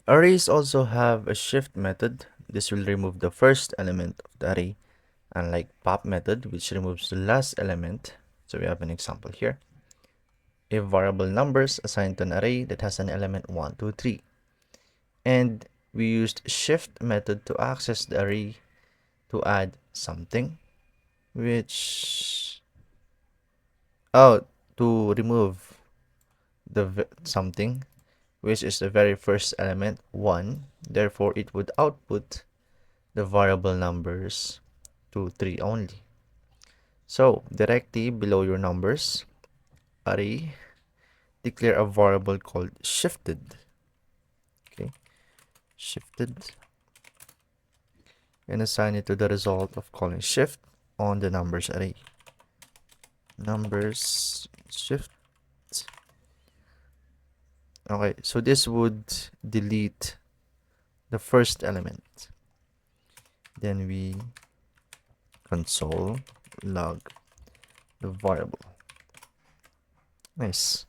Arrays also have a shift method. This will remove the first element of the array, unlike pop method, which removes the last element. So we have an example here. A variable numbers assigned to an array that has an element 1, 2, 3. And we used shift method to access the array to add something, which to remove the something, which is the very first element 1. Therefore it would output the variable numbers 2, 3 only. So directly below your numbers array, declare a variable called shifted. Okay, shifted, and assign it to the result of calling shift on the numbers array. Numbers shift. Okay, so this would delete the first element. Then we console log the variable. Nice.